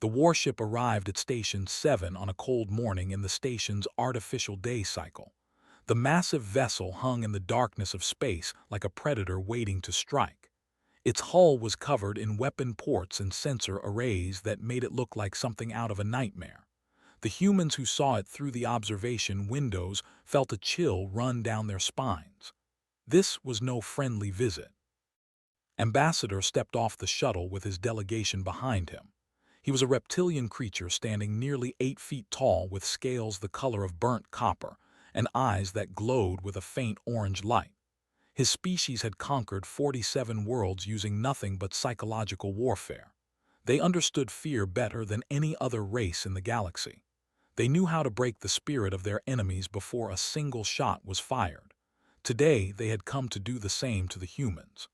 The warship arrived at Station 7 on a cold morning in the station's artificial day cycle. The massive vessel hung in the darkness of space like a predator waiting to strike. Its hull was covered in weapon ports and sensor arrays that made it look like something out of a nightmare. The humans who saw it through the observation windows felt a chill run down their spines. This was no friendly visit. Ambassador stepped off the shuttle with his delegation behind him. He was a reptilian creature standing nearly 8 feet tall with scales the color of burnt copper and eyes that glowed with a faint orange light. His species had conquered 47 worlds using nothing but psychological warfare. They understood fear better than any other race in the galaxy. They knew how to break the spirit of their enemies before a single shot was fired. Today, they had come to do the same to the humans.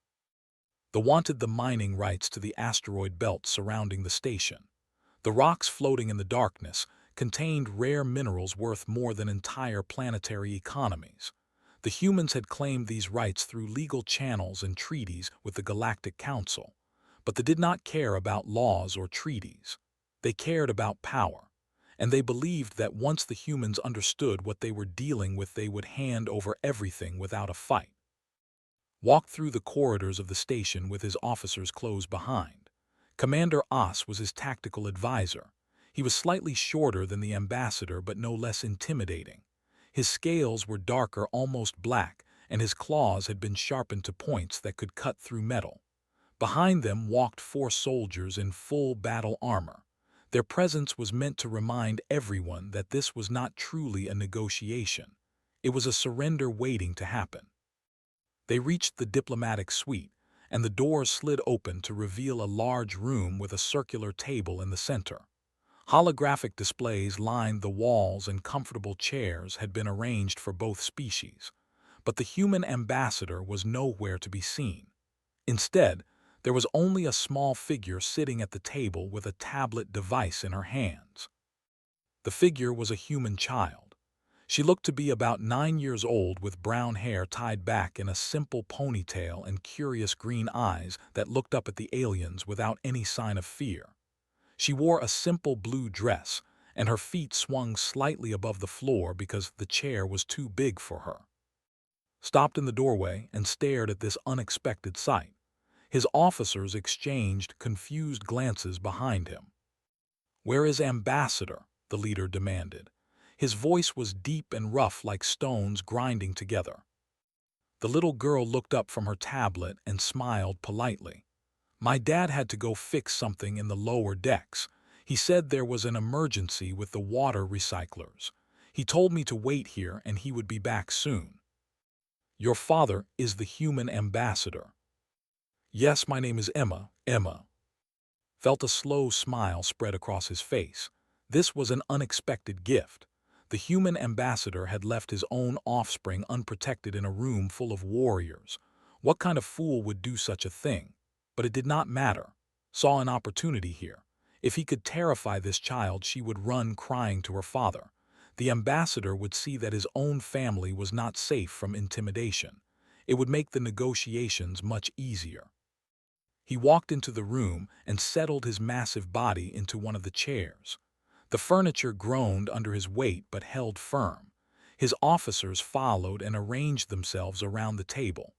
They wanted the mining rights to the asteroid belt surrounding the station. The rocks floating in the darkness contained rare minerals worth more than entire planetary economies. The humans had claimed these rights through legal channels and treaties with the Galactic Council, but they did not care about laws or treaties. They cared about power, and they believed that once the humans understood what they were dealing with, they would hand over everything without a fight. Walked through the corridors of the station with his officers close behind. Commander Os was his tactical advisor. He was slightly shorter than the ambassador but no less intimidating. His scales were darker, almost black, and his claws had been sharpened to points that could cut through metal. Behind them walked 4 soldiers in full battle armor. Their presence was meant to remind everyone that this was not truly a negotiation. It was a surrender waiting to happen. They reached the diplomatic suite, and the doors slid open to reveal a large room with a circular table in the center. Holographic displays lined the walls and comfortable chairs had been arranged for both species. But the human ambassador was nowhere to be seen. Instead, there was only a small figure sitting at the table with a tablet device in her hands. The figure was a human child. She looked to be about 9 years old with brown hair tied back in a simple ponytail and curious green eyes that looked up at the aliens without any sign of fear. She wore a simple blue dress, and her feet swung slightly above the floor because the chair was too big for her. Stopped in the doorway and stared at this unexpected sight. His officers exchanged confused glances behind him. "Where is Ambassador?" the leader demanded. His voice was deep and rough like stones grinding together. The little girl looked up from her tablet and smiled politely. "My dad had to go fix something in the lower decks. He said there was an emergency with the water recyclers. He told me to wait here and he would be back soon." "Your father is the human ambassador." "Yes, my name is Emma." Emma felt a slow smile spread across his face. This was an unexpected gift. The human ambassador had left his own offspring unprotected in a room full of warriors. What kind of fool would do such a thing? But it did not matter. Saw an opportunity here. If he could terrify this child, she would run crying to her father. The ambassador would see that his own family was not safe from intimidation. It would make the negotiations much easier. He walked into the room and settled his massive body into one of the chairs. The furniture groaned under his weight but held firm. His officers followed and arranged themselves around the table.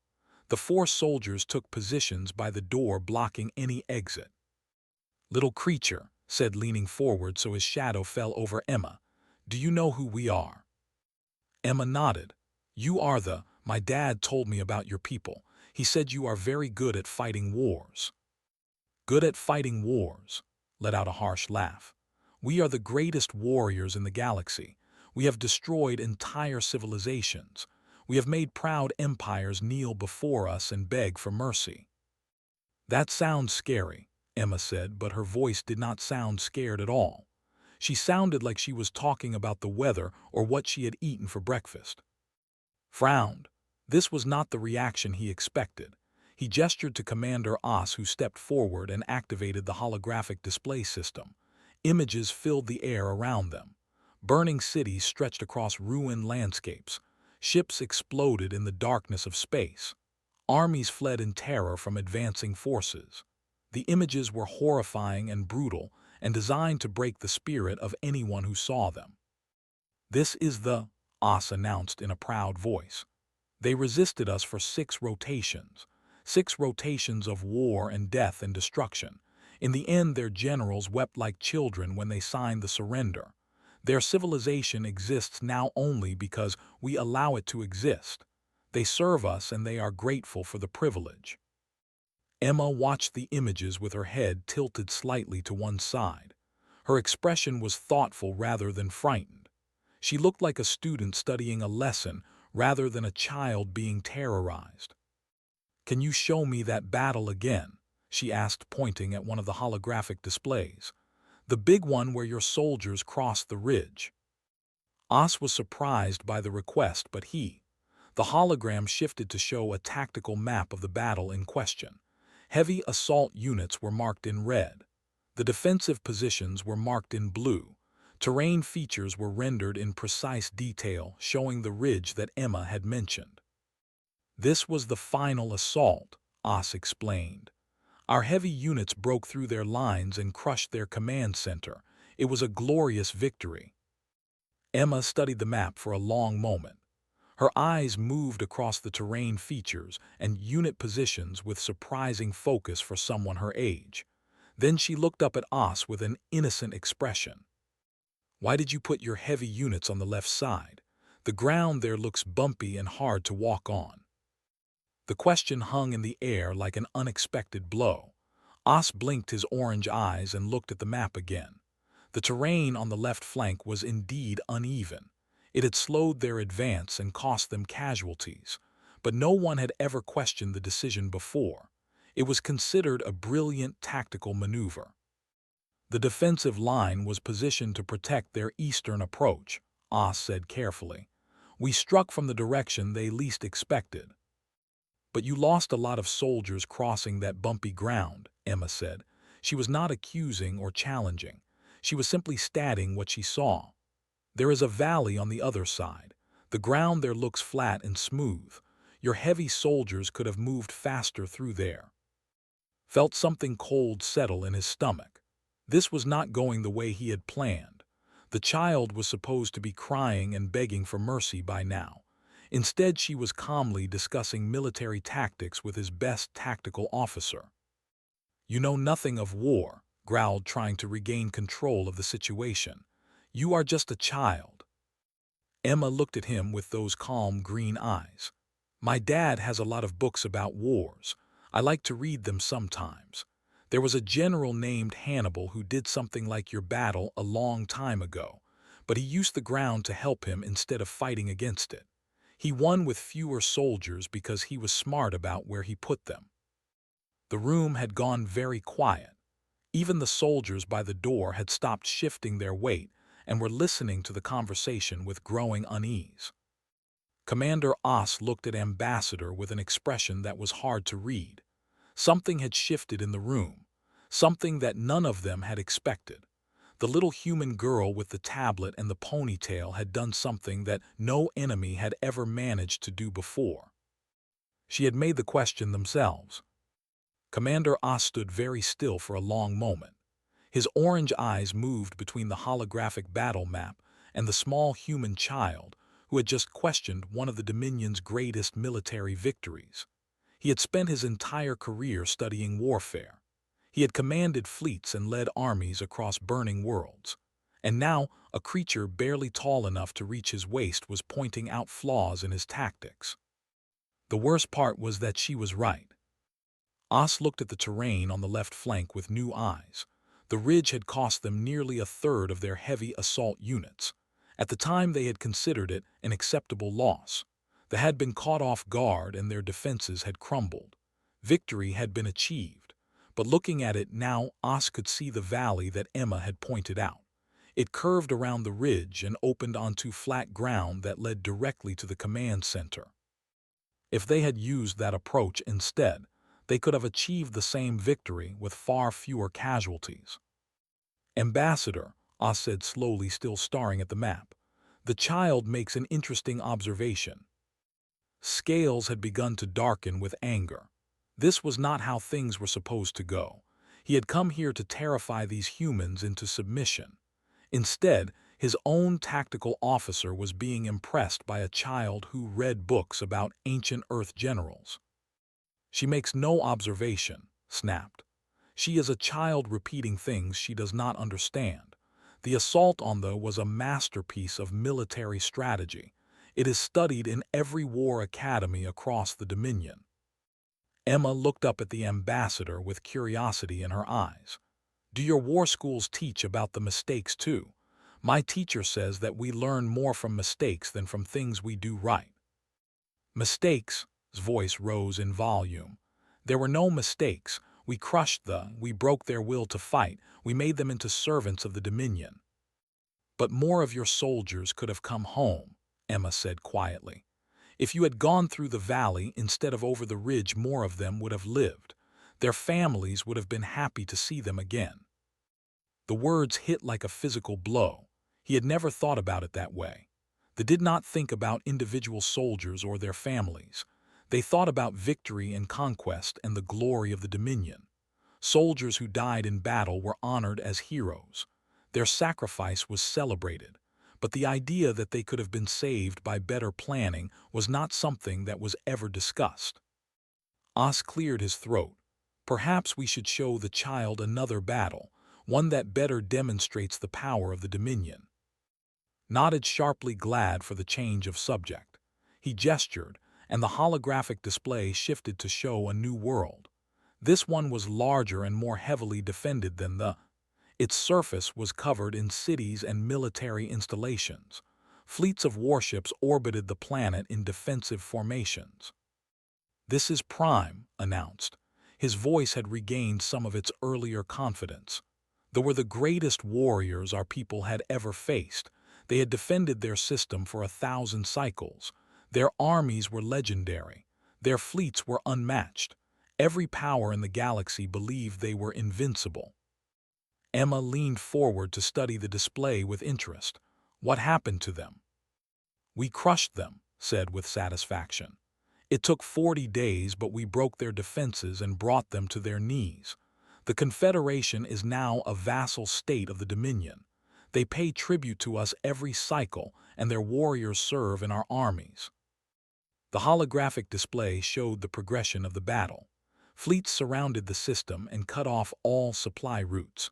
The 4 soldiers took positions by the door, blocking any exit. "Little creature," said, leaning forward so his shadow fell over Emma, "do you know who we are?" Emma nodded. "You are my dad told me about your people. He said you are very good at fighting wars." "Good at fighting wars?" Let out a harsh laugh. "We are the greatest warriors in the galaxy. We have destroyed entire civilizations. We have made proud empires kneel before us and beg for mercy." "That sounds scary," Emma said, but her voice did not sound scared at all. She sounded like she was talking about the weather or what she had eaten for breakfast. Frowned. This was not the reaction he expected. He gestured to Commander Os, who stepped forward and activated the holographic display system. Images filled the air around them. Burning cities stretched across ruined landscapes. Ships exploded in the darkness of space. Armies fled in terror from advancing forces. The images were horrifying and brutal, and designed to break the spirit of anyone who saw them. "This is the," Os announced in a proud voice. "They resisted us for 6 rotations. 6 rotations of war and death and destruction. In the end, their generals wept like children when they signed the surrender. Their civilization exists now only because we allow it to exist. They serve us and they are grateful for the privilege." Emma watched the images with her head tilted slightly to one side. Her expression was thoughtful rather than frightened. She looked like a student studying a lesson rather than a child being terrorized. "Can you show me that battle again?" she asked, pointing at one of the holographic displays. "The big one where your soldiers crossed the ridge." Os was surprised by the request, but the hologram shifted to show a tactical map of the battle in question. Heavy assault units were marked in red. The defensive positions were marked in blue. Terrain features were rendered in precise detail, showing the ridge that Emma had mentioned. "This was the final assault," Os explained. "Our heavy units broke through their lines and crushed their command center. It was a glorious victory." Emma studied the map for a long moment. Her eyes moved across the terrain features and unit positions with surprising focus for someone her age. Then she looked up at Os with an innocent expression. "Why did you put your heavy units on the left side? The ground there looks bumpy and hard to walk on." The question hung in the air like an unexpected blow. Os blinked his orange eyes and looked at the map again. The terrain on the left flank was indeed uneven. It had slowed their advance and cost them casualties, but no one had ever questioned the decision before. It was considered a brilliant tactical maneuver. "The defensive line was positioned to protect their eastern approach," Os said carefully. "We struck from the direction they least expected." "But you lost a lot of soldiers crossing that bumpy ground," Emma said. She was not accusing or challenging. She was simply stating what she saw. "There is a valley on the other side. The ground there looks flat and smooth. Your heavy soldiers could have moved faster through there." Felt something cold settle in his stomach. This was not going the way he had planned. The child was supposed to be crying and begging for mercy by now. Instead, she was calmly discussing military tactics with his best tactical officer. "You know nothing of war," growled, trying to regain control of the situation. "You are just a child." Emma looked at him with those calm green eyes. "My dad has a lot of books about wars. I like to read them sometimes. There was a general named Hannibal who did something like your battle a long time ago, but he used the ground to help him instead of fighting against it. He won with fewer soldiers because he was smart about where he put them." The room had gone very quiet. Even the soldiers by the door had stopped shifting their weight and were listening to the conversation with growing unease. Commander Os looked at Ambassador with an expression that was hard to read. Something had shifted in the room, something that none of them had expected. The little human girl with the tablet and the ponytail had done something that no enemy had ever managed to do before. She had made the question themselves. Commander Os stood very still for a long moment. His orange eyes moved between the holographic battle map and the small human child who had just questioned one of the Dominion's greatest military victories. He had spent his entire career studying warfare. He had commanded fleets and led armies across burning worlds. And now, a creature barely tall enough to reach his waist was pointing out flaws in his tactics. The worst part was that she was right. Os looked at the terrain on the left flank with new eyes. The ridge had cost them nearly a third of their heavy assault units. At the time, they had considered it an acceptable loss. They had been caught off guard and their defenses had crumbled. Victory had been achieved. But looking at it now, Os could see the valley that Emma had pointed out. It curved around the ridge and opened onto flat ground that led directly to the command center. If they had used that approach instead, they could have achieved the same victory with far fewer casualties. "Ambassador," Os said slowly, still staring at the map, "the child makes an interesting observation." Scales had begun to darken with anger. This was not how things were supposed to go. He had come here to terrify these humans into submission. Instead, his own tactical officer was being impressed by a child who read books about ancient Earth generals. She makes no observation, snapped. She is a child repeating things she does not understand. The assault on the was a masterpiece of military strategy. It is studied in every war academy across the Dominion. Emma looked up at the ambassador with curiosity in her eyes. Do your war schools teach about the mistakes too? My teacher says that we learn more from mistakes than from things we do right. Mistakes? His voice rose in volume. There were no mistakes. We broke their will to fight, we made them into servants of the Dominion. But more of your soldiers could have come home, Emma said quietly. If you had gone through the valley instead of over the ridge, more of them would have lived. Their families would have been happy to see them again. The words hit like a physical blow. He had never thought about it that way. They did not think about individual soldiers or their families. They thought about victory and conquest and the glory of the Dominion. Soldiers who died in battle were honored as heroes. Their sacrifice was celebrated. But the idea that they could have been saved by better planning was not something that was ever discussed. Os cleared his throat. Perhaps we should show the child another battle, one that better demonstrates the power of the Dominion. Nodded sharply, glad for the change of subject. He gestured, and the holographic display shifted to show a new world. This one was larger and more heavily defended than the. Its surface was covered in cities and military installations. Fleets of warships orbited the planet in defensive formations. This is Prime, announced. His voice had regained some of its earlier confidence. They were the greatest warriors our people had ever faced. They had defended their system for 1,000 cycles. Their armies were legendary. Their fleets were unmatched. Every power in the galaxy believed they were invincible. Emma leaned forward to study the display with interest. What happened to them? We crushed them, said with satisfaction. It took 40 days, but we broke their defenses and brought them to their knees. The Confederation is now a vassal state of the Dominion. They pay tribute to us every cycle, and their warriors serve in our armies. The holographic display showed the progression of the battle. Fleets surrounded the system and cut off all supply routes.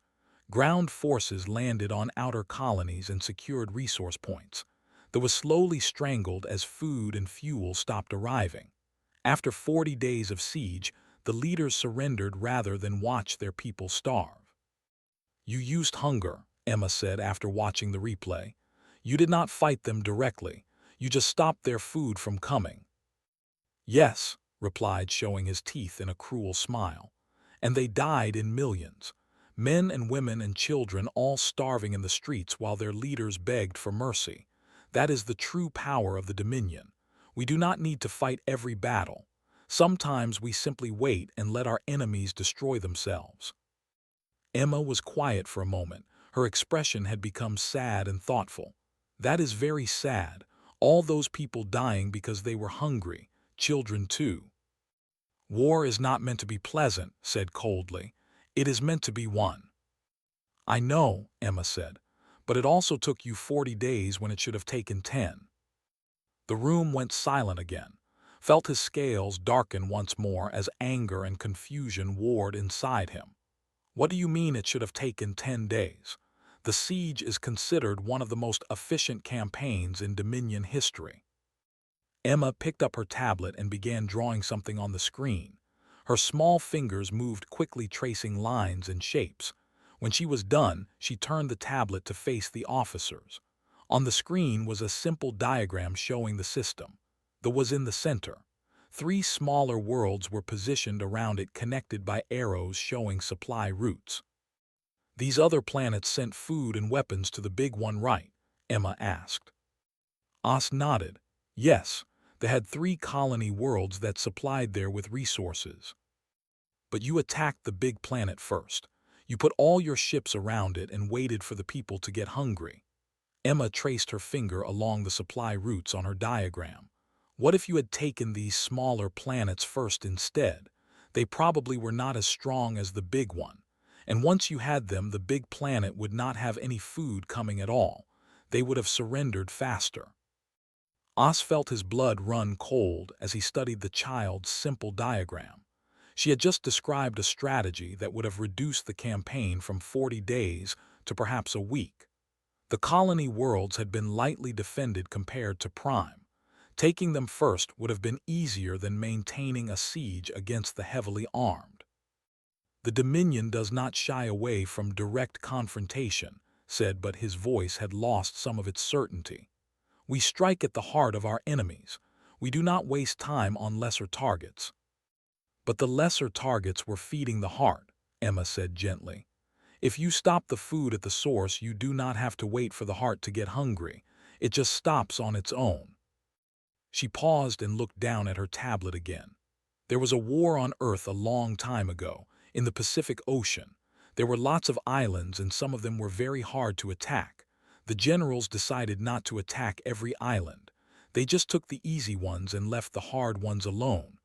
Ground forces landed on outer colonies and secured resource points. They was slowly strangled as food and fuel stopped arriving. After 40 days of siege, the leaders surrendered rather than watch their people starve. You used hunger, Emma said after watching the replay. You did not fight them directly. You just stopped their food from coming. Yes, replied, showing his teeth in a cruel smile. And they died in millions. Men and women and children all starving in the streets while their leaders begged for mercy. That is the true power of the Dominion. We do not need to fight every battle. Sometimes we simply wait and let our enemies destroy themselves. Emma was quiet for a moment. Her expression had become sad and thoughtful. That is very sad. All those people dying because they were hungry. Children too. War is not meant to be pleasant, said coldly. It is meant to be won. I know, Emma said, but it also took you 40 days when it should have taken 10. The room went silent again. Felt his scales darken once more as anger and confusion warred inside him. What do you mean it should have taken 10 days? The siege is considered one of the most efficient campaigns in Dominion history. Emma picked up her tablet and began drawing something on the screen. Her small fingers moved quickly, tracing lines and shapes. When she was done, she turned the tablet to face the officers. On the screen was a simple diagram showing the system. That was in the center. 3 smaller worlds were positioned around it, connected by arrows showing supply routes. These other planets sent food and weapons to the big one, right? Emma asked. Os nodded. Yes, they had 3 colony worlds that supplied there with resources. But you attacked the big planet first. You put all your ships around it and waited for the people to get hungry. Emma traced her finger along the supply routes on her diagram. What if you had taken these smaller planets first instead? They probably were not as strong as the big one. And once you had them, the big planet would not have any food coming at all. They would have surrendered faster. Oz felt his blood run cold as he studied the child's simple diagram. She had just described a strategy that would have reduced the campaign from 40 days to perhaps a week. The colony worlds had been lightly defended compared to Prime. Taking them first would have been easier than maintaining a siege against the heavily armed. The Dominion does not shy away from direct confrontation, said, but his voice had lost some of its certainty. We strike at the heart of our enemies. We do not waste time on lesser targets. But the lesser targets were feeding the heart, Emma said gently. If you stop the food at the source, you do not have to wait for the heart to get hungry. It just stops on its own. She paused and looked down at her tablet again. There was a war on Earth a long time ago, in the Pacific Ocean. There were lots of islands and some of them were very hard to attack. The generals decided not to attack every island. They just took the easy ones and left the hard ones alone.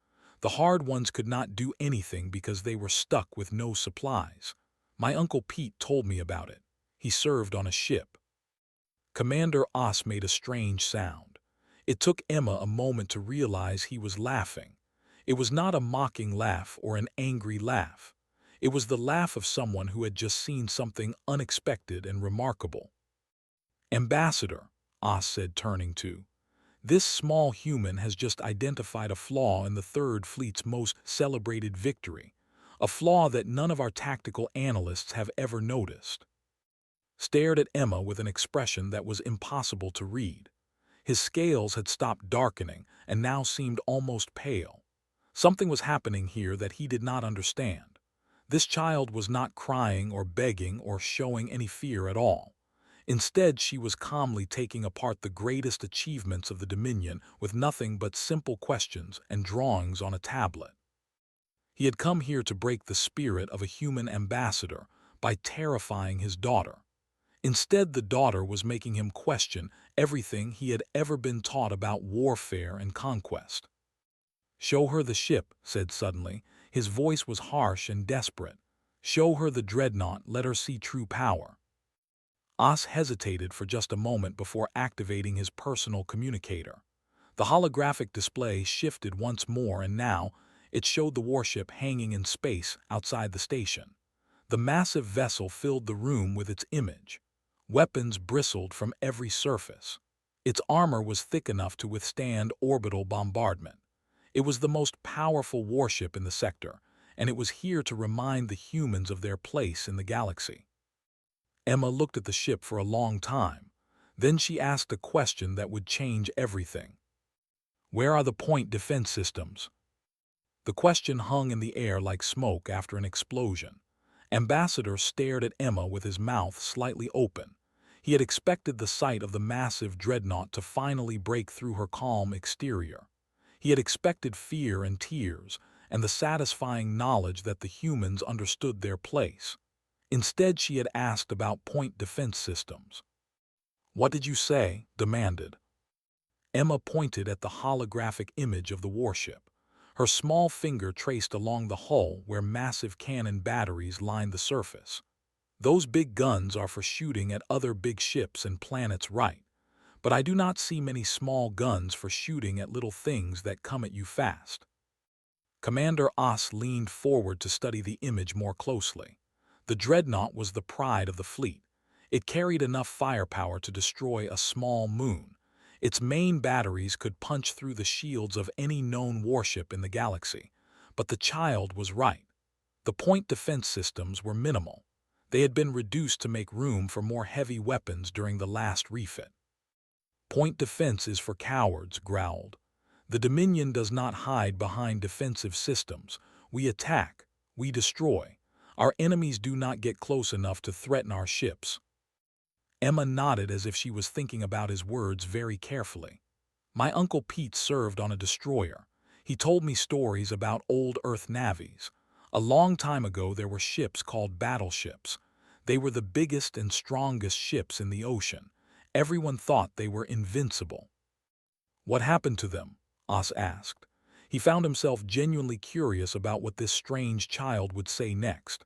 The hard ones could not do anything because they were stuck with no supplies. My Uncle Pete told me about it. He served on a ship. Commander Oss made a strange sound. It took Emma a moment to realize he was laughing. It was not a mocking laugh or an angry laugh. It was the laugh of someone who had just seen something unexpected and remarkable. Ambassador, Oss said, turning to. This small human has just identified a flaw in the Third Fleet's most celebrated victory, a flaw that none of our tactical analysts have ever noticed. Stared at Emma with an expression that was impossible to read. His scales had stopped darkening and now seemed almost pale. Something was happening here that he did not understand. This child was not crying or begging or showing any fear at all. Instead, she was calmly taking apart the greatest achievements of the Dominion with nothing but simple questions and drawings on a tablet. He had come here to break the spirit of a human ambassador by terrifying his daughter. Instead, the daughter was making him question everything he had ever been taught about warfare and conquest. Show her the ship, said suddenly. His voice was harsh and desperate. Show her the dreadnought, let her see true power. Oss hesitated for just a moment before activating his personal communicator. The holographic display shifted once more, and now it showed the warship hanging in space outside the station. The massive vessel filled the room with its image. Weapons bristled from every surface. Its armor was thick enough to withstand orbital bombardment. It was the most powerful warship in the sector, and it was here to remind the humans of their place in the galaxy. Emma looked at the ship for a long time. Then she asked a question that would change everything. Where are the point defense systems? The question hung in the air like smoke after an explosion. Ambassador stared at Emma with his mouth slightly open. He had expected the sight of the massive dreadnought to finally break through her calm exterior. He had expected fear and tears, and the satisfying knowledge that the humans understood their place. Instead, she had asked about point defense systems. What did you say? Demanded. Emma pointed at the holographic image of the warship. Her small finger traced along the hull where massive cannon batteries lined the surface. Those big guns are for shooting at other big ships and planets, right? But I do not see many small guns for shooting at little things that come at you fast. Commander Oss leaned forward to study the image more closely. The dreadnought was the pride of the fleet. It carried enough firepower to destroy a small moon. Its main batteries could punch through the shields of any known warship in the galaxy. But the child was right. The point defense systems were minimal. They had been reduced to make room for more heavy weapons during the last refit. Point defense is for cowards, growled. The Dominion does not hide behind defensive systems. We attack. We destroy. Our enemies do not get close enough to threaten our ships. Emma nodded as if she was thinking about his words very carefully. My Uncle Pete served on a destroyer. He told me stories about old Earth navies. A long time ago there were ships called battleships. They were the biggest and strongest ships in the ocean. Everyone thought they were invincible. What happened to them? Oss asked. He found himself genuinely curious about what this strange child would say next.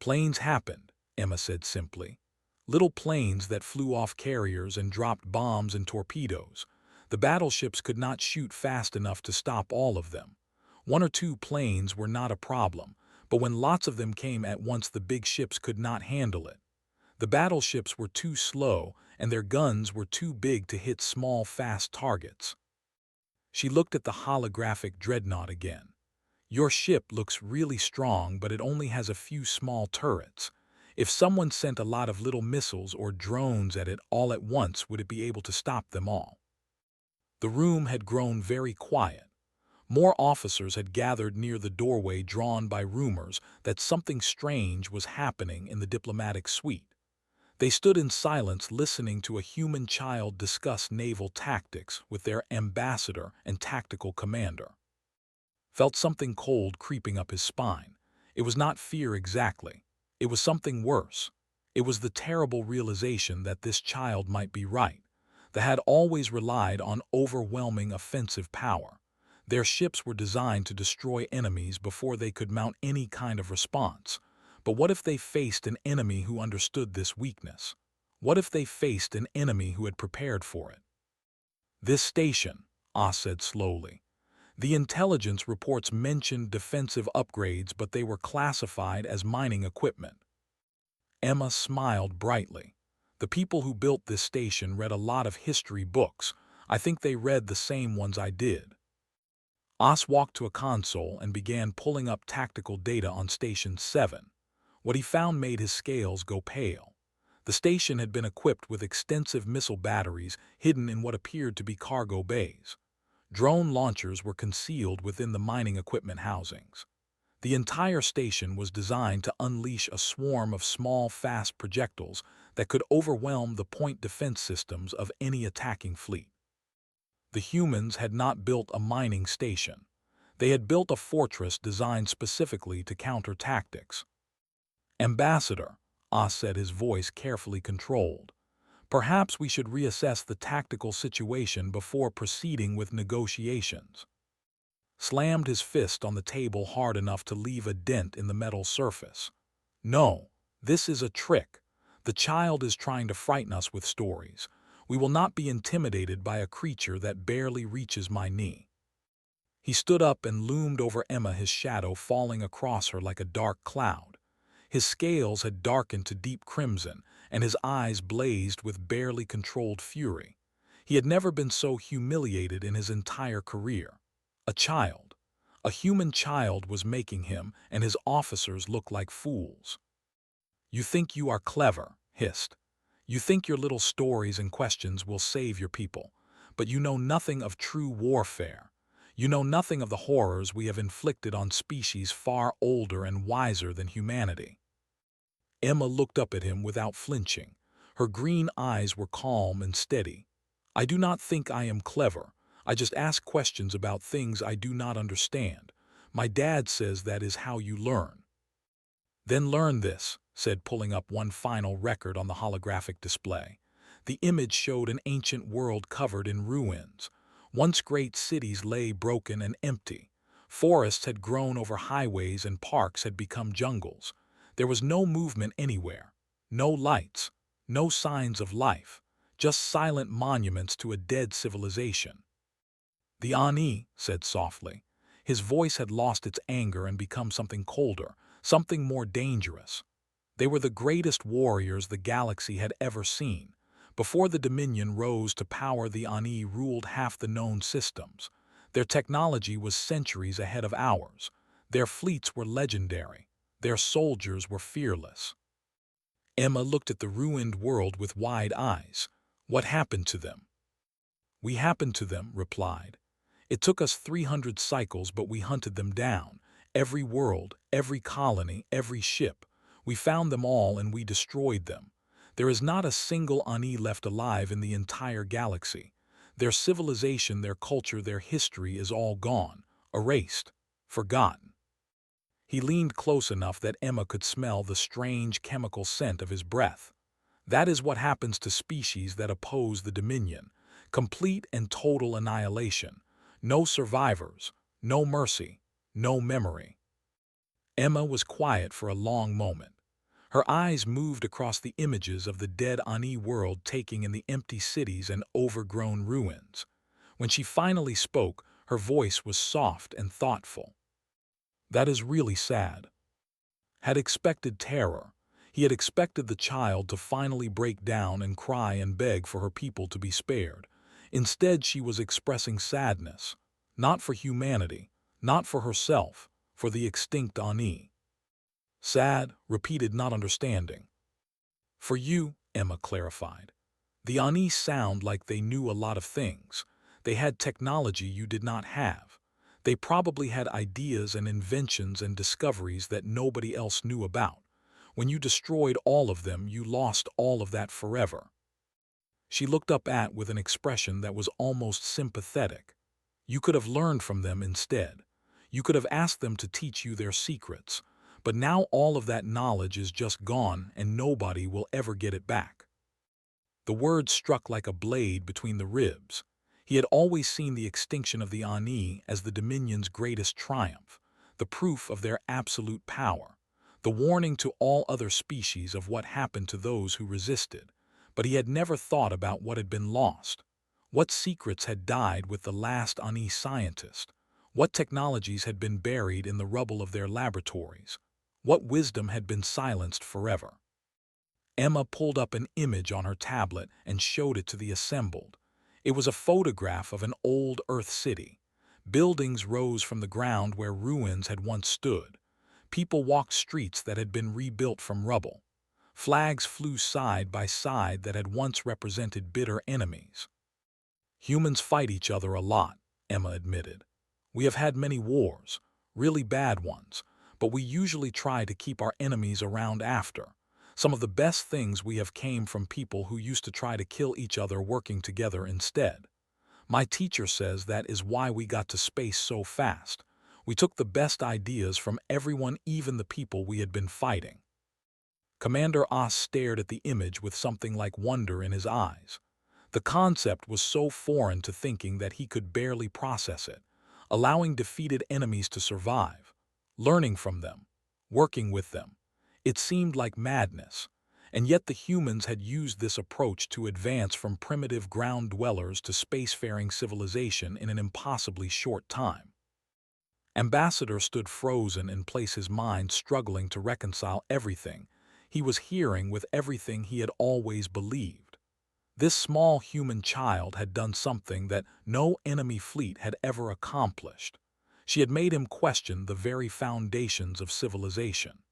Planes happened, Emma said simply. Little planes that flew off carriers and dropped bombs and torpedoes. The battleships could not shoot fast enough to stop all of them. One or two planes were not a problem, but when lots of them came at once the big ships could not handle it. The battleships were too slow, and their guns were too big to hit small, fast targets. She looked at the holographic dreadnought again. Your ship looks really strong, but it only has a few small turrets. If someone sent a lot of little missiles or drones at it all at once, would it be able to stop them all? The room had grown very quiet. More officers had gathered near the doorway, drawn by rumors that something strange was happening in the diplomatic suite. They stood in silence, listening to a human child discuss naval tactics with their ambassador and tactical commander. Felt something cold creeping up his spine. It was not fear exactly. It was something worse. It was the terrible realization that this child might be right. They had always relied on overwhelming offensive power. Their ships were designed to destroy enemies before they could mount any kind of response. But what if they faced an enemy who understood this weakness? What if they faced an enemy who had prepared for it? This station, Ah said slowly. The intelligence reports mentioned defensive upgrades, but they were classified as mining equipment. Emma smiled brightly. The people who built this station read a lot of history books. I think they read the same ones I did. Os walked to a console and began pulling up tactical data on Station 7. What he found made his scales go pale. The station had been equipped with extensive missile batteries hidden in what appeared to be cargo bays. Drone launchers were concealed within the mining equipment housings. The entire station was designed to unleash a swarm of small, fast projectiles that could overwhelm the point defense systems of any attacking fleet. The humans had not built a mining station. They had built a fortress designed specifically to counter tactics. Ambassador, Ah said, his voice carefully controlled. Perhaps we should reassess the tactical situation before proceeding with negotiations. Slammed his fist on the table hard enough to leave a dent in the metal surface. No, this is a trick. The child is trying to frighten us with stories. We will not be intimidated by a creature that barely reaches my knee. He stood up and loomed over Emma, his shadow falling across her like a dark cloud. His scales had darkened to deep crimson, and his eyes blazed with barely controlled fury. He had never been so humiliated in his entire career. A child, a human child, was making him and his officers look like fools. You think you are clever, hissed. You think your little stories and questions will save your people, but you know nothing of true warfare. You know nothing of the horrors we have inflicted on species far older and wiser than humanity. Emma looked up at him without flinching. Her green eyes were calm and steady. I do not think I am clever. I just ask questions about things I do not understand. My dad says that is how you learn. Then learn this, said, pulling up one final record on the holographic display. The image showed an ancient world covered in ruins. Once great cities lay broken and empty. Forests had grown over highways and parks had become jungles. There was no movement anywhere, no lights, no signs of life, just silent monuments to a dead civilization. The Ani said softly. His voice had lost its anger and become something colder, something more dangerous. They were the greatest warriors the galaxy had ever seen. Before the Dominion rose to power, the Ani ruled half the known systems. Their technology was centuries ahead of ours. Their fleets were legendary. Their soldiers were fearless. Emma looked at the ruined world with wide eyes. What happened to them? We happened to them, replied. It took us 300 cycles, but we hunted them down. Every world, every colony, every ship. We found them all and we destroyed them. There is not a single Ani left alive in the entire galaxy. Their civilization, their culture, their history is all gone, erased, forgotten. He leaned close enough that Emma could smell the strange chemical scent of his breath. That is what happens to species that oppose the Dominion. Complete and total annihilation. No survivors, no mercy, no memory. Emma was quiet for a long moment. Her eyes moved across the images of the dead Ani world taking in the empty cities and overgrown ruins. When she finally spoke, her voice was soft and thoughtful. "That is really sad." Had expected terror. He had expected the child to finally break down and cry and beg for her people to be spared. Instead, she was expressing sadness, not for humanity, not for herself, for the extinct Ani. Sad, repeated, not understanding. "For you," Emma clarified. "The Ani sound like they knew a lot of things. They had technology you did not have. They probably had ideas and inventions and discoveries that nobody else knew about. When you destroyed all of them, you lost all of that forever." She looked up with an expression that was almost sympathetic. "You could have learned from them instead. You could have asked them to teach you their secrets. But now all of that knowledge is just gone and nobody will ever get it back." The word struck like a blade between the ribs. He had always seen the extinction of the Ani as the Dominion's greatest triumph, the proof of their absolute power, the warning to all other species of what happened to those who resisted. But he had never thought about what had been lost. What secrets had died with the last Ani scientist? What technologies had been buried in the rubble of their laboratories? What wisdom had been silenced forever? Emma pulled up an image on her tablet and showed it to the assembled. It was a photograph of an old Earth city. Buildings rose from the ground where ruins had once stood. People walked streets that had been rebuilt from rubble. Flags flew side by side that had once represented bitter enemies. "Humans fight each other a lot," Emma admitted. "We have had many wars, really bad ones, but we usually try to keep our enemies around after. Some of the best things we have came from people who used to try to kill each other working together instead. My teacher says that is why we got to space so fast. We took the best ideas from everyone, even the people we had been fighting." Commander Oz stared at the image with something like wonder in his eyes. The concept was so foreign to thinking that he could barely process it. Allowing defeated enemies to survive, learning from them, working with them. It seemed like madness, and yet the humans had used this approach to advance from primitive ground dwellers to spacefaring civilization in an impossibly short time. Ambassador stood frozen in place, his mind struggling to reconcile everything he was hearing with everything he had always believed. This small human child had done something that no enemy fleet had ever accomplished. She had made him question the very foundations of civilization.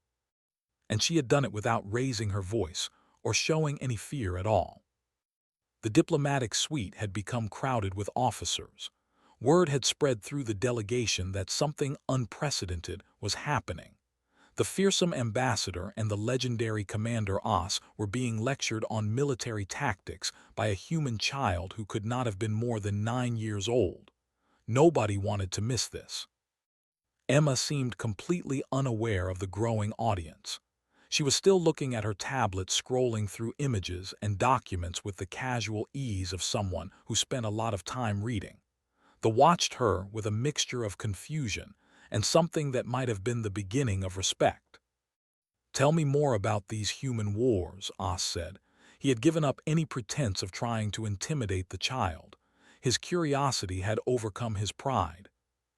And she had done it without raising her voice or showing any fear at all. The diplomatic suite had become crowded with officers. Word had spread through the delegation that something unprecedented was happening. The fearsome ambassador and the legendary Commander Oz were being lectured on military tactics by a human child who could not have been more than 9 years old. Nobody wanted to miss this. Emma seemed completely unaware of the growing audience. She was still looking at her tablet, scrolling through images and documents with the casual ease of someone who spent a lot of time reading. They watched her with a mixture of confusion and something that might have been the beginning of respect. "Tell me more about these human wars," Oz said. He had given up any pretense of trying to intimidate the child. His curiosity had overcome his pride.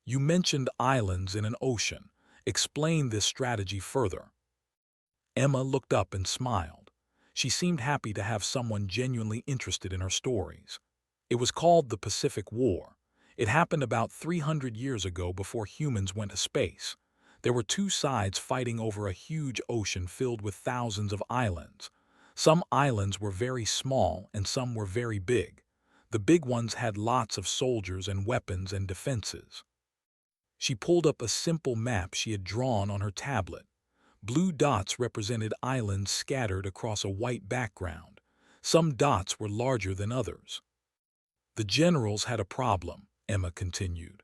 "You mentioned islands in an ocean. Explain this strategy further." Emma looked up and smiled. She seemed happy to have someone genuinely interested in her stories. "It was called the Pacific War. It happened about 300 years ago, before humans went to space. There were two sides fighting over a huge ocean filled with thousands of islands. Some islands were very small and some were very big. The big ones had lots of soldiers and weapons and defenses." She pulled up a simple map she had drawn on her tablet. Blue dots represented islands scattered across a white background. Some dots were larger than others. "The generals had a problem," Emma continued.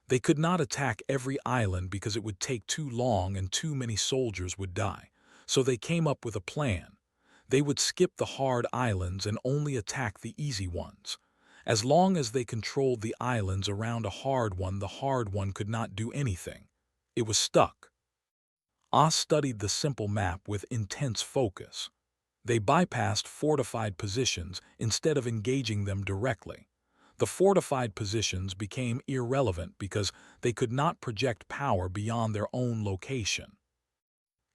"They could not attack every island because it would take too long and too many soldiers would die. So they came up with a plan. They would skip the hard islands and only attack the easy ones. As long as they controlled the islands around a hard one, the hard one could not do anything. It was stuck." Oz studied the simple map with intense focus. They bypassed fortified positions instead of engaging them directly. The fortified positions became irrelevant because they could not project power beyond their own location.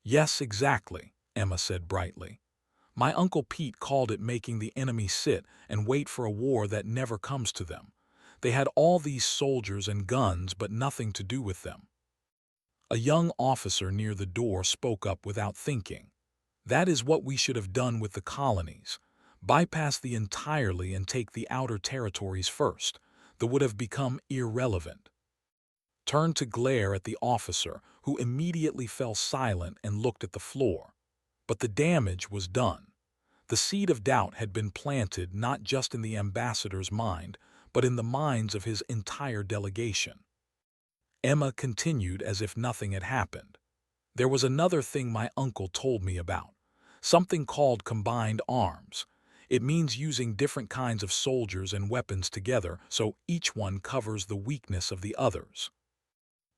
Yes, exactly, Emma said brightly. My Uncle Pete called it making the enemy sit and wait for a war that never comes to them. They had all these soldiers and guns but nothing to do with them. A young officer near the door spoke up without thinking. That is what we should have done with the colonies. Bypass the entirely and take the outer territories first. That would have become irrelevant. Turned to glare at the officer, who immediately fell silent and looked at the floor. But the damage was done. The seed of doubt had been planted not just in the ambassador's mind, but in the minds of his entire delegation. Emma continued as if nothing had happened. There was another thing my uncle told me about. Something called combined arms. It means using different kinds of soldiers and weapons together so each one covers the weakness of the others.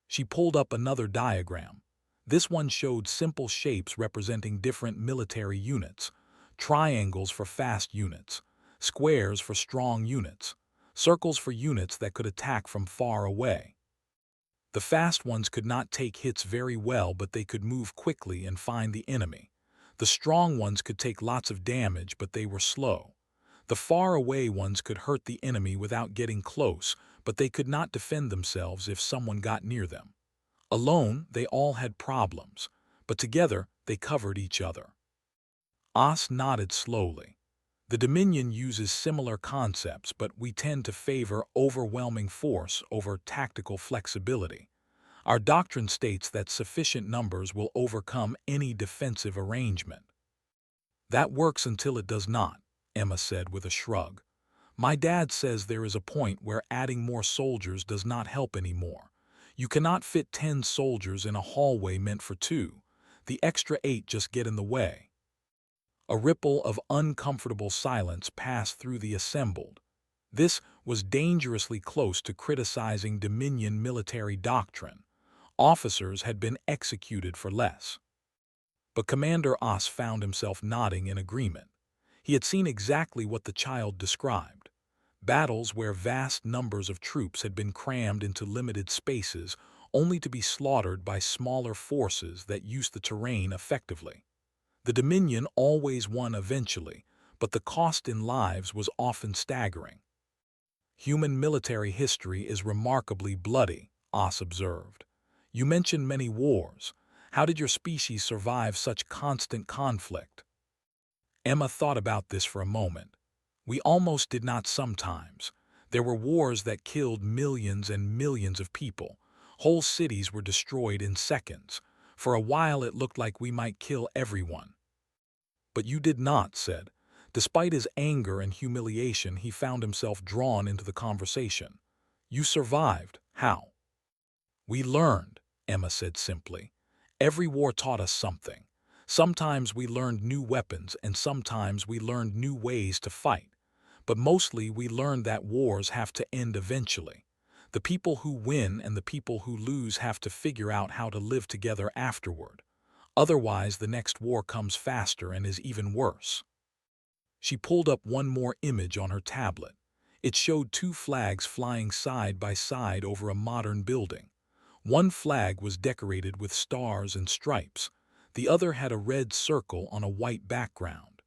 She pulled up another diagram. This one showed simple shapes representing different military units. Triangles for fast units, squares for strong units, circles for units that could attack from far away. The fast ones could not take hits very well, but they could move quickly and find the enemy. The strong ones could take lots of damage, but they were slow. The far away ones could hurt the enemy without getting close, but they could not defend themselves if someone got near them. Alone, they all had problems, but together they covered each other. Os nodded slowly. The Dominion uses similar concepts, but we tend to favor overwhelming force over tactical flexibility. Our doctrine states that sufficient numbers will overcome any defensive arrangement. That works until it does not, Emma said with a shrug. My dad says there is a point where adding more soldiers does not help anymore. You cannot fit 10 soldiers in a hallway meant for 2. The extra 8 just get in the way. A ripple of uncomfortable silence passed through the assembled. This was dangerously close to criticizing Dominion military doctrine. Officers had been executed for less. But Commander Os found himself nodding in agreement. He had seen exactly what the child described. Battles where vast numbers of troops had been crammed into limited spaces only to be slaughtered by smaller forces that used the terrain effectively. The Dominion always won eventually, but the cost in lives was often staggering. Human military history is remarkably bloody, Os observed. You mentioned many wars. How did your species survive such constant conflict? Emma thought about this for a moment. We almost did not sometimes. There were wars that killed millions and millions of people. Whole cities were destroyed in seconds. For a while it looked like we might kill everyone. But you did not, said. Despite his anger and humiliation, he found himself drawn into the conversation. You survived. How? We learned, Emma said simply. Every war taught us something. Sometimes we learned new weapons and sometimes we learned new ways to fight. But mostly we learned that wars have to end eventually. The people who win and the people who lose have to figure out how to live together afterward. Otherwise, the next war comes faster and is even worse. She pulled up one more image on her tablet. It showed 2 flags flying side by side over a modern building. One flag was decorated with stars and stripes. The other had a red circle on a white background.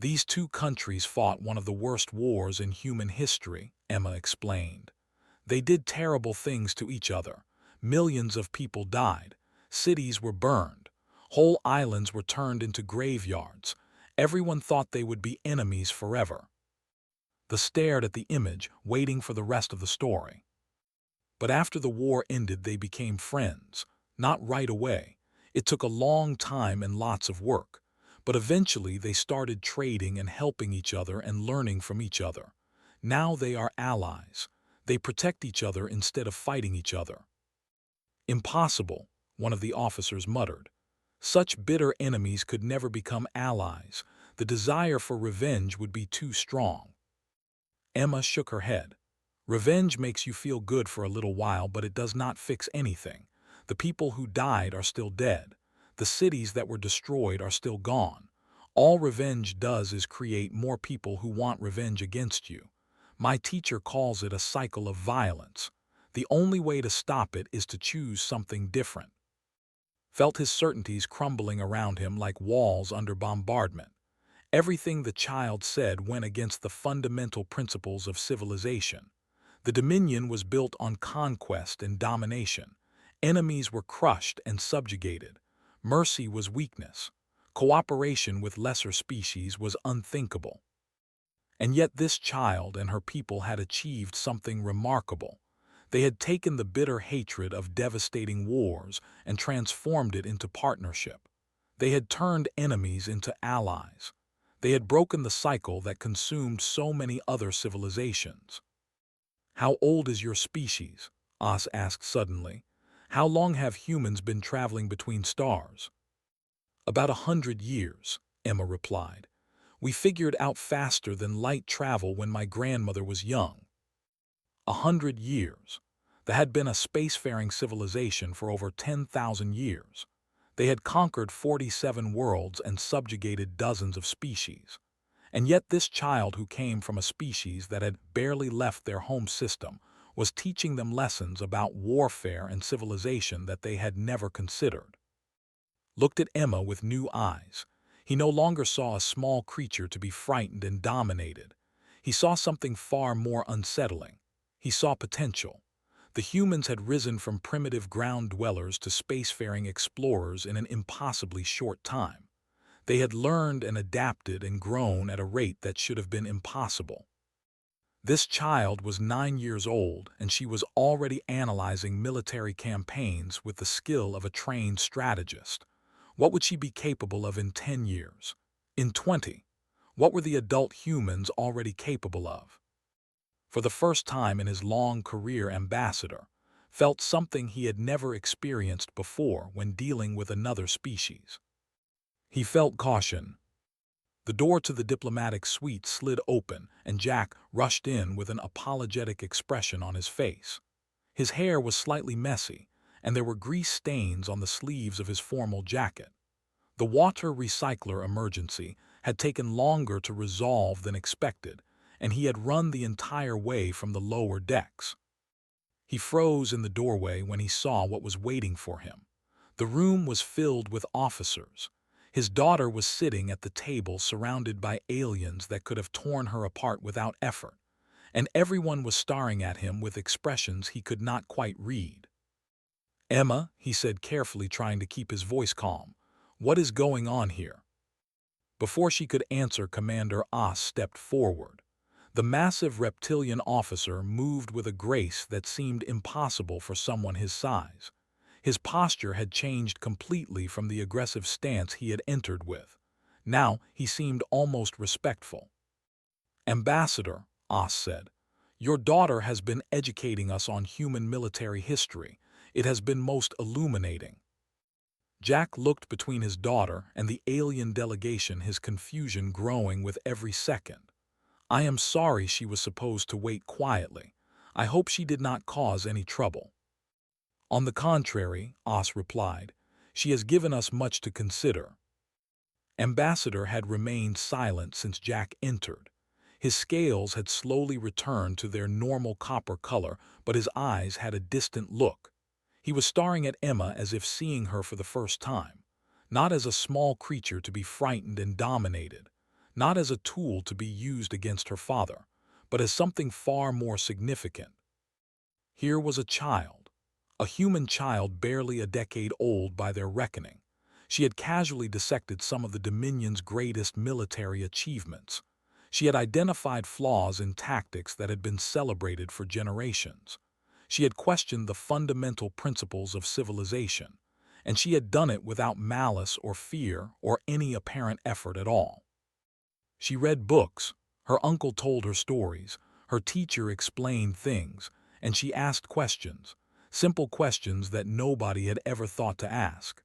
These 2 countries fought one of the worst wars in human history, Emma explained. They did terrible things to each other. Millions of people died. Cities were burned. Whole islands were turned into graveyards. Everyone thought they would be enemies forever. They stared at the image, waiting for the rest of the story. But after the war ended, they became friends. Not right away. It took a long time and lots of work. But eventually they started trading and helping each other and learning from each other. Now they are allies. They protect each other instead of fighting each other. Impossible, one of the officers muttered. Such bitter enemies could never become allies. The desire for revenge would be too strong. Emma shook her head. Revenge makes you feel good for a little while, but it does not fix anything. The people who died are still dead. The cities that were destroyed are still gone. All revenge does is create more people who want revenge against you. My teacher calls it a cycle of violence. The only way to stop it is to choose something different. Felt his certainties crumbling around him like walls under bombardment. Everything the child said went against the fundamental principles of civilization. The Dominion was built on conquest and domination. Enemies were crushed and subjugated. Mercy was weakness. Cooperation with lesser species was unthinkable. And yet this child and her people had achieved something remarkable. They had taken the bitter hatred of devastating wars and transformed it into partnership. They had turned enemies into allies. They had broken the cycle that consumed so many other civilizations. "How old is your species?" Oz asked suddenly. "How long have humans been traveling between stars?" "About 100 years, Emma replied. "We figured out faster than light travel when my grandmother was young." 100 years. There had been a spacefaring civilization for over 10,000 years. They had conquered 47 worlds and subjugated dozens of species. And yet this child who came from a species that had barely left their home system was teaching them lessons about warfare and civilization that they had never considered. Looked at Emma with new eyes. He no longer saw a small creature to be frightened and dominated. He saw something far more unsettling. He saw potential. The humans had risen from primitive ground dwellers to spacefaring explorers in an impossibly short time. They had learned and adapted and grown at a rate that should have been impossible. This child was 9 years old, and she was already analyzing military campaigns with the skill of a trained strategist. What would she be capable of in 10 years? In 20? What were the adult humans already capable of? For the first time in his long career, Ambassador felt something he had never experienced before when dealing with another species. He felt caution. The door to the diplomatic suite slid open, and Jack rushed in with an apologetic expression on his face. His hair was slightly messy, and there were grease stains on the sleeves of his formal jacket. The water recycler emergency had taken longer to resolve than expected, and he had run the entire way from the lower decks. He froze in the doorway when he saw what was waiting for him. The room was filled with officers. His daughter was sitting at the table surrounded by aliens that could have torn her apart without effort, and everyone was staring at him with expressions he could not quite read. "Emma," he said carefully, trying to keep his voice calm, "what is going on here?" Before she could answer, Commander Oz stepped forward. The massive reptilian officer moved with a grace that seemed impossible for someone his size. His posture had changed completely from the aggressive stance he had entered with. Now he seemed almost respectful. "Ambassador," Oz said, "your daughter has been educating us on human military history. It has been most illuminating." Jack looked between his daughter and the alien delegation, his confusion growing with every second. "I am sorry she was supposed to wait quietly. I hope she did not cause any trouble." "On the contrary," Oz replied, "she has given us much to consider." Ambassador had remained silent since Jack entered. His scales had slowly returned to their normal copper color, but his eyes had a distant look. He was staring at Emma as if seeing her for the first time, not as a small creature to be frightened and dominated, not as a tool to be used against her father, but as something far more significant. Here was a child, a human child barely a decade old by their reckoning. She had casually dissected some of the Dominion's greatest military achievements. She had identified flaws in tactics that had been celebrated for generations. She had questioned the fundamental principles of civilization, and she had done it without malice or fear or any apparent effort at all. She read books, her uncle told her stories, her teacher explained things, and she asked questions, simple questions that nobody had ever thought to ask.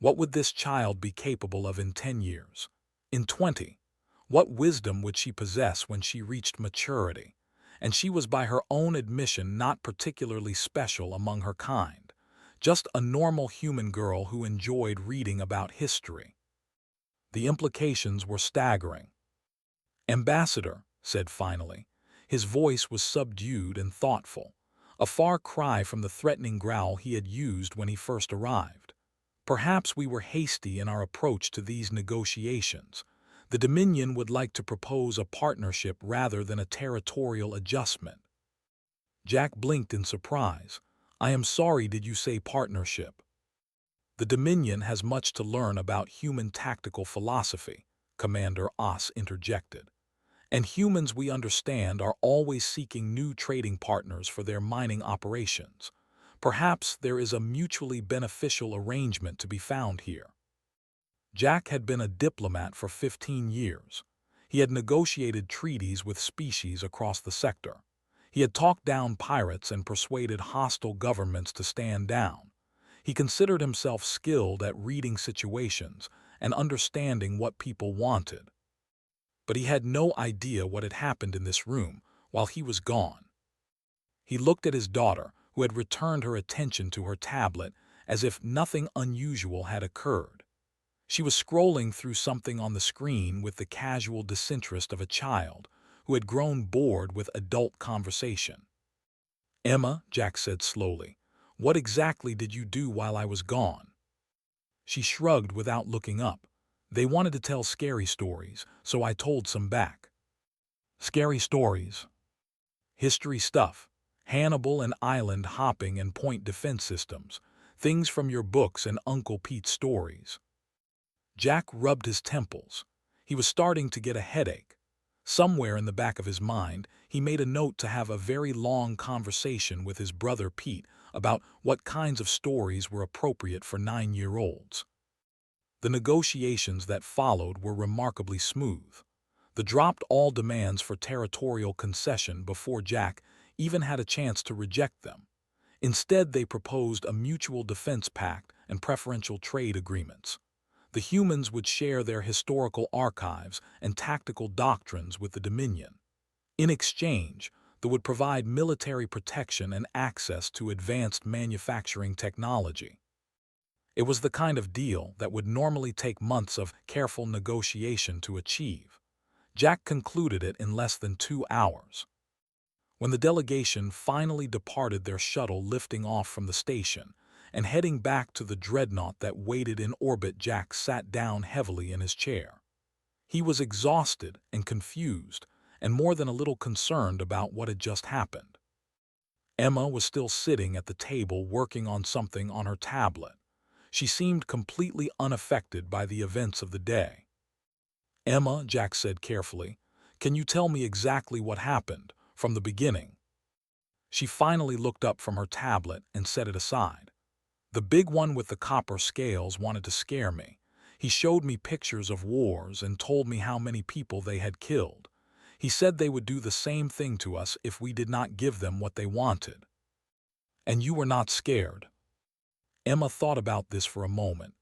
What would this child be capable of in 10 years? In 20? What wisdom would she possess when she reached maturity? And she was by her own admission not particularly special among her kind. Just a normal human girl who enjoyed reading about history. The implications were staggering. "Ambassador," said finally. His voice was subdued and thoughtful, a far cry from the threatening growl he had used when he first arrived. "Perhaps we were hasty in our approach to these negotiations. The Dominion would like to propose a partnership rather than a territorial adjustment." Jack blinked in surprise. "I am sorry, did you say partnership?" "The Dominion has much to learn about human tactical philosophy," Commander Oss interjected. "And humans, we understand, are always seeking new trading partners for their mining operations. Perhaps there is a mutually beneficial arrangement to be found here." Jack had been a diplomat for 15 years. He had negotiated treaties with species across the sector. He had talked down pirates and persuaded hostile governments to stand down. He considered himself skilled at reading situations and understanding what people wanted. But he had no idea what had happened in this room while he was gone. He looked at his daughter, who had returned her attention to her tablet as if nothing unusual had occurred. She was scrolling through something on the screen with the casual disinterest of a child who had grown bored with adult conversation. "Emma," Jack said slowly, "what exactly did you do while I was gone?" She shrugged without looking up. "They wanted to tell scary stories, so I told some back." "Scary stories?" "History stuff. Hannibal and island hopping and point defense systems. Things from your books and Uncle Pete's stories." Jack rubbed his temples. He was starting to get a headache. Somewhere in the back of his mind, he made a note to have a very long conversation with his brother Pete about what kinds of stories were appropriate for 9-year-olds. The negotiations that followed were remarkably smooth. They dropped all demands for territorial concession before Jack even had a chance to reject them. Instead, they proposed a mutual defense pact and preferential trade agreements. The humans would share their historical archives and tactical doctrines with the Dominion. In exchange, they would provide military protection and access to advanced manufacturing technology. It was the kind of deal that would normally take months of careful negotiation to achieve. Jack concluded it in less than 2 hours. When the delegation finally departed, their shuttle lifting off from the station and heading back to the dreadnought that waited in orbit, Jack sat down heavily in his chair. He was exhausted and confused, and more than a little concerned about what had just happened. Emma was still sitting at the table working on something on her tablet. She seemed completely unaffected by the events of the day. "Emma," Jack said carefully, "can you tell me exactly what happened, from the beginning?" She finally looked up from her tablet and set it aside. "The big one with the copper scales wanted to scare me. He showed me pictures of wars and told me how many people they had killed. He said they would do the same thing to us if we did not give them what they wanted." "And you were not scared?" Emma thought about this for a moment.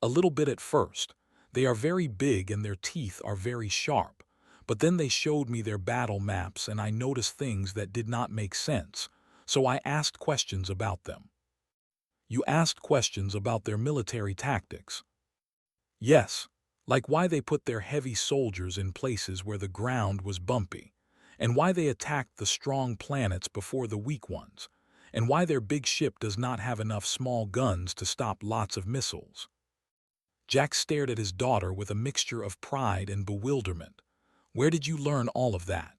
"A little bit at first. They are very big and their teeth are very sharp. But then they showed me their battle maps and I noticed things that did not make sense, so I asked questions about them." "You asked questions about their military tactics?" "Yes, like why they put their heavy soldiers in places where the ground was bumpy, and why they attacked the strong planets before the weak ones, and why their big ship does not have enough small guns to stop lots of missiles." Jack stared at his daughter with a mixture of pride and bewilderment. "Where did you learn all of that?"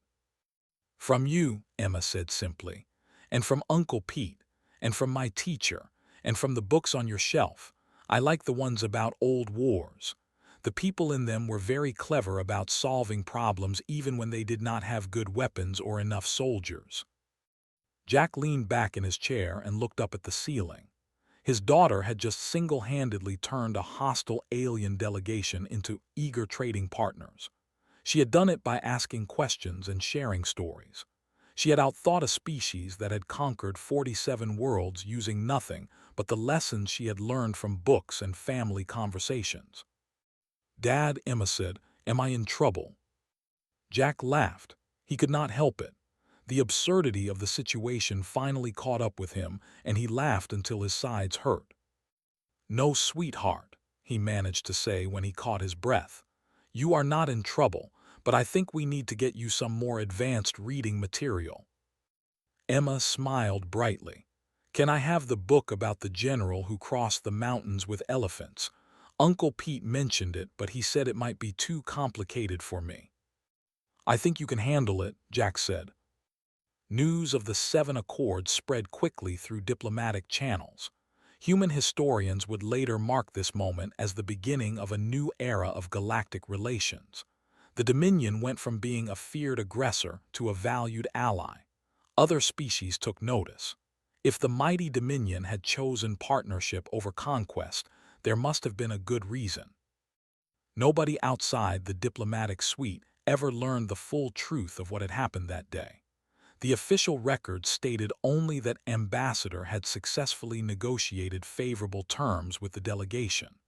"From you," Emma said simply, "and from Uncle Pete, and from my teacher, and from the books on your shelf. I like the ones about old wars. The people in them were very clever about solving problems even when they did not have good weapons or enough soldiers." Jack leaned back in his chair and looked up at the ceiling. His daughter had just single-handedly turned a hostile alien delegation into eager trading partners. She had done it by asking questions and sharing stories. She had outthought a species that had conquered 47 worlds using nothing but the lessons she had learned from books and family conversations. "Dad," Emma said, "am I in trouble?" Jack laughed. He could not help it. The absurdity of the situation finally caught up with him, and he laughed until his sides hurt. "No, sweetheart," he managed to say when he caught his breath. "You are not in trouble, but I think we need to get you some more advanced reading material." Emma smiled brightly. "Can I have the book about the general who crossed the mountains with elephants? Uncle Pete mentioned it, but he said it might be too complicated for me." "I think you can handle it," Jack said. News of the Seven Accords spread quickly through diplomatic channels. Human historians would later mark this moment as the beginning of a new era of galactic relations. The Dominion went from being a feared aggressor to a valued ally. Other species took notice. If the mighty Dominion had chosen partnership over conquest, there must have been a good reason. Nobody outside the diplomatic suite ever learned the full truth of what had happened that day. The official record stated only that Ambassador had successfully negotiated favorable terms with the delegation.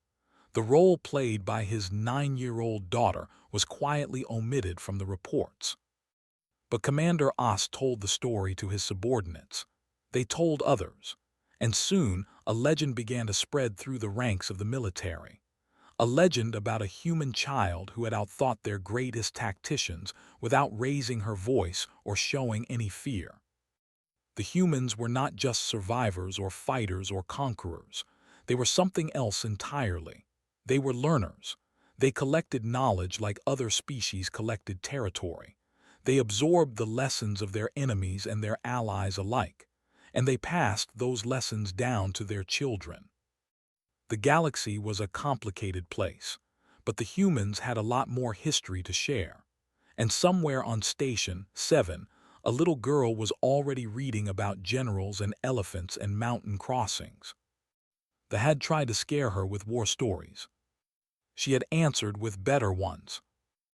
The role played by his 9-year-old daughter was quietly omitted from the reports. But Commander Ost told the story to his subordinates. They told others, and soon a legend began to spread through the ranks of the military. A legend about a human child who had outthought their greatest tacticians without raising her voice or showing any fear. The humans were not just survivors or fighters or conquerors. They were something else entirely. They were learners. They collected knowledge like other species collected territory. They absorbed the lessons of their enemies and their allies alike, and they passed those lessons down to their children. The galaxy was a complicated place, but the humans had a lot more history to share. And somewhere on Station 7, a little girl was already reading about generals and elephants and mountain crossings. They had tried to scare her with war stories. She had answered with better ones.